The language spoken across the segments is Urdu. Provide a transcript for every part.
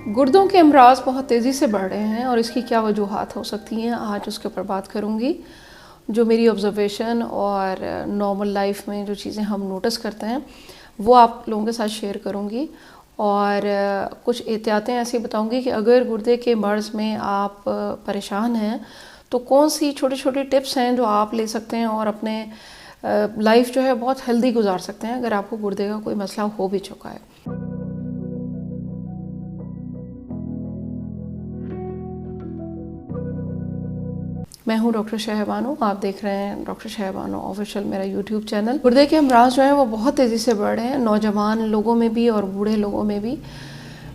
گردوں کے امراض بہت تیزی سے بڑھ رہے ہیں اور اس کی کیا وجوہات ہو سکتی ہیں، آج اس کے اوپر بات کروں گی. جو میری آبزرویشن اور نارمل لائف میں جو چیزیں ہم نوٹس کرتے ہیں وہ آپ لوگوں کے ساتھ شیئر کروں گی، اور کچھ احتیاطیں ایسی بتاؤں گی کہ اگر گردے کے مرض میں آپ پریشان ہیں تو کون سی چھوٹی چھوٹی ٹپس ہیں جو آپ لے سکتے ہیں اور اپنے لائف جو ہے بہت ہیلدی گزار سکتے ہیں اگر آپ کو گردے کا کوئی مسئلہ ہو بھی چکا ہے. میں ہوں ڈاکٹر شہہ بانو، آپ دیکھ رہے ہیں ڈاکٹر شہہ بانو آفیشیل میرا یوٹیوب چینل. گردے کے امراض جو ہیں وہ بہت تیزی سے بڑھ رہے ہیں، نوجوان لوگوں میں بھی اور بوڑھے لوگوں میں بھی.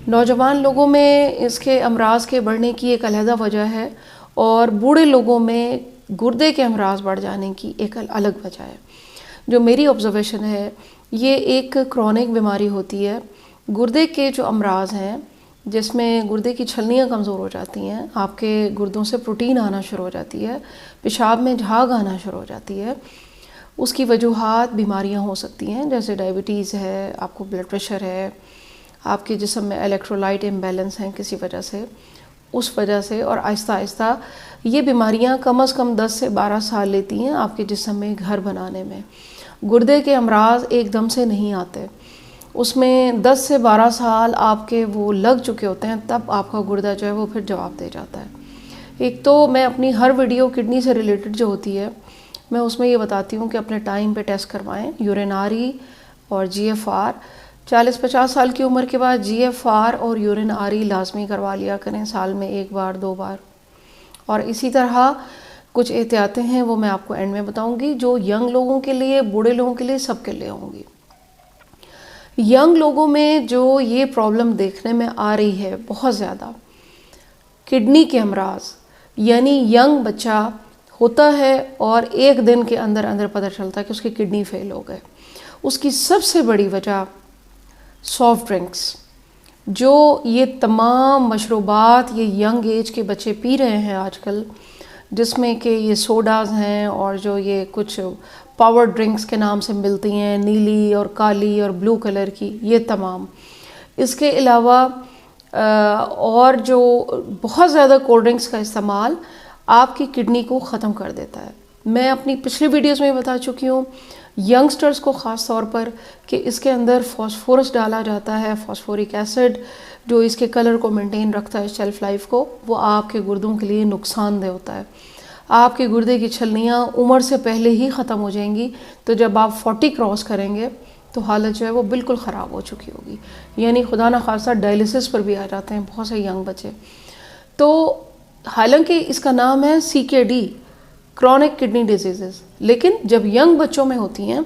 نوجوان لوگوں میں اس کے امراض کے بڑھنے کی ایک علیحدہ وجہ ہے، اور بوڑھے لوگوں میں گردے کے امراض بڑھ جانے کی ایک الگ وجہ ہے. جو میری آبزرویشن ہے یہ ایک کرونک بیماری ہوتی ہے. گردے کے جو امراض ہیں جس میں گردے کی چھلنیاں کمزور ہو جاتی ہیں، آپ کے گردوں سے پروٹین آنا شروع ہو جاتی ہے، پیشاب میں جھاگ آنا شروع ہو جاتی ہے. اس کی وجوہات بیماریاں ہو سکتی ہیں جیسے ڈائبٹیز ہے، آپ کو بلڈ پریشر ہے، آپ کے جسم میں الیکٹرولائٹ امبیلنس ہیں کسی وجہ سے، اس وجہ سے. اور آہستہ آہستہ یہ بیماریاں کم از کم 10 سے 12 سال لیتی ہیں آپ کے جسم میں گھر بنانے میں. گردے کے امراض ایک دم سے نہیں آتے، اس میں 10 سے 12 سال آپ کے وہ لگ چکے ہوتے ہیں، تب آپ کا گردہ جو ہے وہ پھر جواب دے جاتا ہے. ایک تو میں اپنی ہر ویڈیو کڈنی سے ریلیٹڈ جو ہوتی ہے میں اس میں یہ بتاتی ہوں کہ اپنے ٹائم پہ ٹیسٹ کروائیں، یورین آری اور جی ایف آر. 40-50 سال کی عمر کے بعد جی ایف آر اور یورین آری لازمی کروا لیا کریں، سال میں 1 بار 2 بار. اور اسی طرح کچھ احتیاطیں ہیں وہ میں آپ کو اینڈ میں بتاؤں گی، جو ینگ لوگوں کے لیے، بوڑھے لوگوں کے لیے، سب کے لیے ہوں گی. ینگ لوگوں میں جو یہ پرابلم دیکھنے میں آ رہی ہے بہت زیادہ، کڈنی کے امراض، یعنی ینگ بچہ ہوتا ہے اور ایک دن کے اندر اندر پتہ چلتا ہے کہ اس کی کڈنی فیل ہو گئے. اس کی سب سے بڑی وجہ سافٹ ڈرنکس، جو یہ تمام مشروبات یہ ینگ ایج کے بچے پی رہے ہیں آج کل، جس میں کہ یہ سوڈاز ہیں اور جو یہ کچھ پاور ڈرنکس کے نام سے ملتی ہیں، نیلی اور کالی اور بلو کلر کی، یہ تمام. اس کے علاوہ اور جو بہت زیادہ کولڈ ڈرنکس کا استعمال آپ کی کڈنی کو ختم کر دیتا ہے. میں اپنی پچھلی ویڈیوز میں بتا چکی ہوں ینگسٹرز کو خاص طور پر کہ اس کے اندر فاسفورس ڈالا جاتا ہے، فاسفورک ایسڈ، جو اس کے کلر کو مینٹین رکھتا ہے، شیلف لائف کو. وہ آپ کے گردوں کے لیے نقصان دہ ہوتا ہے. آپ کے گردے کی چھلنیاں عمر سے پہلے ہی ختم ہو جائیں گی، تو جب آپ 40 کراس کریں گے تو حالت جو ہے وہ بالکل خراب ہو چکی ہوگی. یعنی خدا نخواستہ ڈائلسس پر بھی آ جاتے ہیں بہت سے ینگ بچے. تو حالانکہ اس کا نام ہے CKD، کرونک کڈنی ڈیزیزز، لیکن جب ینگ بچوں میں ہوتی ہیں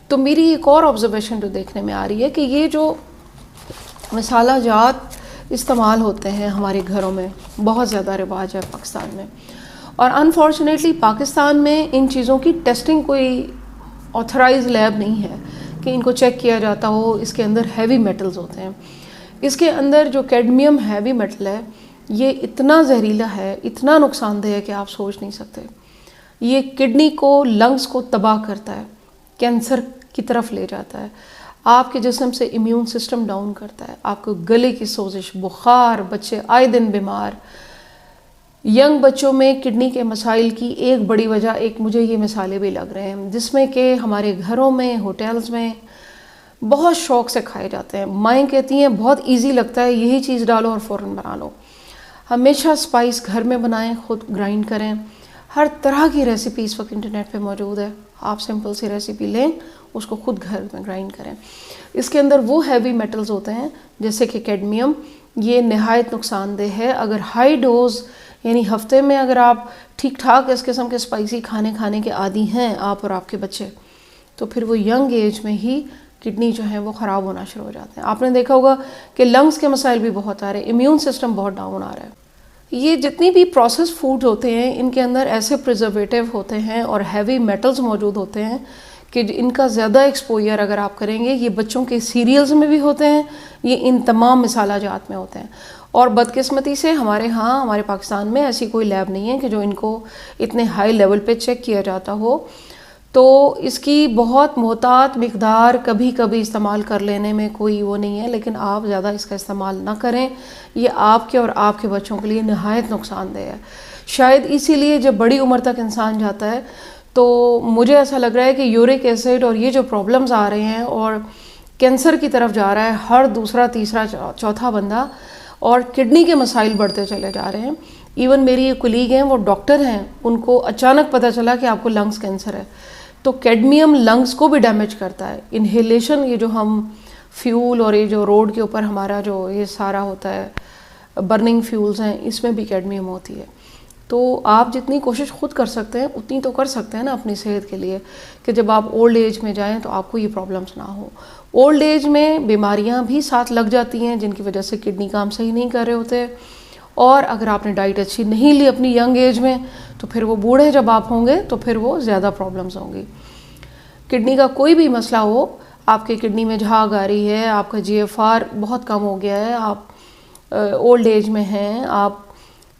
تو میری ایک اور آبزرویشن جو دیکھنے میں آ رہی ہے کہ یہ جو مسالہ جات استعمال ہوتے ہیں ہمارے گھروں میں بہت زیادہ رواج ہے پاکستان میں، اور انفارچونیٹلی پاکستان میں ان چیزوں کی ٹیسٹنگ کوئی آتھرائز لیب نہیں ہے کہ ان کو چیک کیا جاتا ہو. اس کے اندر ہیوی میٹلز ہوتے ہیں. اس کے اندر جو کیڈمیم ہیوی میٹل ہے یہ اتنا زہریلا ہے، اتنا نقصان دہ ہے کہ آپ سوچ نہیں سکتے. یہ کڈنی کو، لنگز کو تباہ کرتا ہے، کینسر کی طرف لے جاتا ہے، آپ کے جسم سے امیون سسٹم ڈاؤن کرتا ہے، آپ کو گلے کی سوزش، بخار، بچے آئے دن بیمار. ینگ بچوں میں کڈنی کے مسائل کی ایک بڑی وجہ، ایک مجھے یہ مثالیں بھی لگ رہے ہیں جس میں کہ ہمارے گھروں میں، ہوٹلز میں بہت شوق سے کھائے جاتے ہیں. مائیں کہتی ہیں بہت ایزی لگتا ہے، یہی چیز ڈالو اور فوراً بنا لو. ہمیشہ سپائس گھر میں بنائیں، خود گرائنڈ کریں. ہر طرح کی ریسیپی اس وقت انٹرنیٹ پہ موجود ہے، آپ سمپل سی ریسیپی لیں، اس کو خود گھر میں گرائنڈ کریں. اس کے اندر وہ ہیوی میٹلز ہوتے ہیں جیسے کہ کیڈمیم، یہ نہایت نقصان دہ ہے. اگر ہائی ڈوز، یعنی ہفتے میں اگر آپ ٹھیک ٹھاک اس قسم کے اسپائسی کھانے کے عادی ہیں آپ اور آپ کے بچے، تو پھر وہ ینگ ایج میں ہی کڈنی جو ہے وہ خراب ہونا شروع ہو جاتے ہیں. آپ نے دیکھا ہوگا کہ لنگز کے مسائل بھی بہت آ رہے ہیں، امیون سسٹم بہت ڈاؤن آ رہا ہے. یہ جتنی بھی پروسیس فوڈ ہوتے ہیں ان کے اندر ایسے پریزرویٹو ہوتے ہیں اور ہیوی میٹلز موجود ہوتے ہیں کہ ان کا زیادہ ایکسپوجر اگر آپ کریں گے، یہ بچوں کے سیریلز میں بھی ہوتے ہیں، یہ ان تمام مسالہ جات میں ہوتے ہیں. اور بدقسمتی سے ہمارے پاکستان میں ایسی کوئی لیب نہیں ہے کہ جو ان کو اتنے ہائی لیول پہ چیک کیا جاتا ہو. تو اس کی بہت محتاط مقدار کبھی کبھی استعمال کر لینے میں کوئی وہ نہیں ہے، لیکن آپ زیادہ اس کا استعمال نہ کریں، یہ آپ کے اور آپ کے بچوں کے لیے نہایت نقصان دہ ہے۔ شاید اسی لیے جب بڑی عمر تک انسان جاتا ہے تو مجھے ایسا لگ رہا ہے کہ یورک ایسڈ اور یہ جو پرابلمز آ رہے ہیں اور کینسر کی طرف جا رہا ہے ہر دوسرا تیسرا چوتھا بندہ، اور کڈنی کے مسائل بڑھتے چلے جا رہے ہیں۔ ایون میری ایک کولیگ ہیں، وہ ڈاکٹر ہیں، ان کو اچانک پتہ چلا کہ آپ کو لنگس کینسر ہے۔ تو کیڈمیم لنگس کو بھی ڈیمیج کرتا ہے۔ انہیلیشن، یہ جو ہم فیول اور یہ جو روڈ کے اوپر ہمارا جو یہ سارا ہوتا ہے برننگ فیولز ہیں، اس میں بھی کیڈمیم ہوتی ہے۔ تو آپ جتنی کوشش خود کر سکتے ہیں اتنی تو کر سکتے ہیں نا اپنی صحت کے لیے، کہ جب آپ اولڈ ایج میں جائیں تو آپ کو یہ پرابلمس نہ ہوں۔ اولڈ ایج میں بیماریاں بھی ساتھ لگ جاتی ہیں جن کی وجہ سے کڈنی کام صحیح نہیں کر رہے ہوتے، اور اگر آپ نے ڈائٹ اچھی نہیں لی اپنی ینگ ایج میں تو پھر وہ بوڑھے جب آپ ہوں گے تو پھر وہ زیادہ پرابلمس ہوں گی۔ کڈنی کا کوئی بھی مسئلہ ہو، آپ کے کڈنی میں جھاگ آ رہی ہے، آپ کا GFR بہت کم ہو گیا ہے، آپ اولڈ ایج میں ہیں،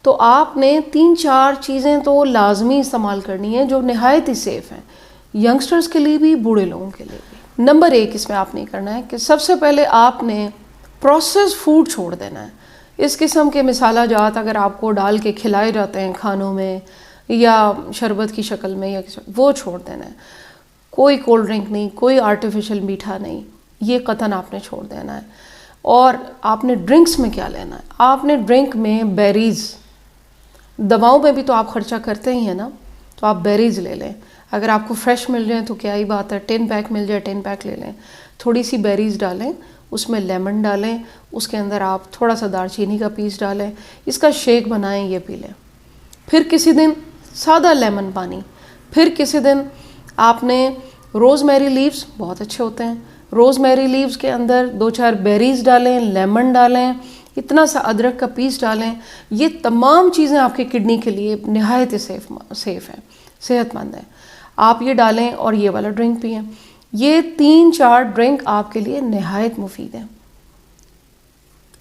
تو آپ نے 3-4 چیزیں تو لازمی استعمال کرنی ہیں جو نہایت ہی سیف ہیں، ینگسٹرز کے لیے بھی، بوڑھے لوگوں کے لیے بھی۔ نمبر 1 اس میں آپ نے کرنا ہے کہ سب سے پہلے آپ نے پروسیس فوڈ چھوڑ دینا ہے۔ اس قسم کے مسالہ جات اگر آپ کو ڈال کے کھلائے جاتے ہیں کھانوں میں یا شربت کی شکل میں، یا وہ چھوڑ دینا ہے۔ کوئی کولڈ ڈرنک نہیں، کوئی آرٹیفیشل میٹھا نہیں، یہ قطعاً آپ نے چھوڑ دینا ہے۔ اور آپ نے ڈرنکس میں کیا لینا ہے؟ آپ نے ڈرنک میں بیریز، دواؤں میں بھی تو آپ خرچہ کرتے ہی ہیں نا، تو آپ بیریز لے لیں۔ اگر آپ کو فریش مل جائیں تو کیا ہی بات ہے، 10 پیک مل جائے 10 پیک لے لیں۔ تھوڑی سی بیریز ڈالیں، اس میں لیمن ڈالیں، اس کے اندر آپ تھوڑا سا دار چینی کا پیس ڈالیں، اس کا شیک بنائیں، یہ پی لیں۔ پھر کسی دن سادہ لیمن پانی، پھر کسی دن آپ نے روز میری لیوز بہت اچھے ہوتے ہیں، روز میری لیوز کے اندر 2-4 بیریز ڈالیں، لیمن ڈالیں، اتنا سا ادرک کا پیس ڈالیں۔ یہ تمام چیزیں آپ کے کڈنی کے لیے نہایت ہی سیف ہیں، صحت مند ہیں۔ آپ یہ ڈالیں اور یہ والا ڈرنک پئیں۔ یہ 3-4 ڈرنک آپ کے لیے نہایت مفید ہیں۔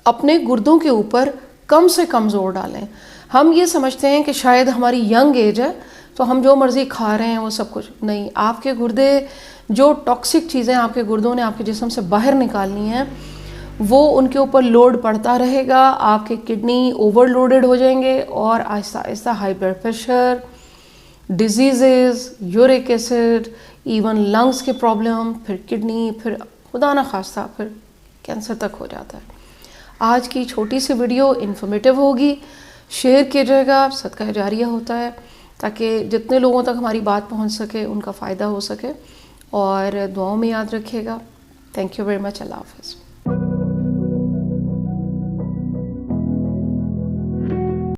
اپنے گردوں کے اوپر کم سے کم زور ڈالیں۔ ہم یہ سمجھتے ہیں کہ شاید ہماری ینگ ایج ہے تو ہم جو مرضی کھا رہے ہیں وہ سب کچھ نہیں۔ آپ کے گردے، جو ٹاکسک چیزیں آپ کے گردوں نے آپ کے جسم سے باہر نکالنی ہیں، وہ ان کے اوپر لوڈ پڑتا رہے گا، آپ کے کڈنی اوور لوڈڈ ہو جائیں گے، اور آہستہ آہستہ high blood pressure, diseases, uric acid, even lungs کے پرابلم، پھر کڈنی، پھر خدا نخواستہ پھر کینسر تک ہو جاتا ہے۔ آج کی چھوٹی سی ویڈیو انفارمیٹیو ہوگی، شیئر کیا جائے گا، صدقہ جاریہ ہوتا ہے، تاکہ جتنے لوگوں تک ہماری بات پہنچ سکے ان کا فائدہ ہو سکے، اور دعاؤں میں یاد رکھیے گا۔ Thank you very much. اللہ حافظ۔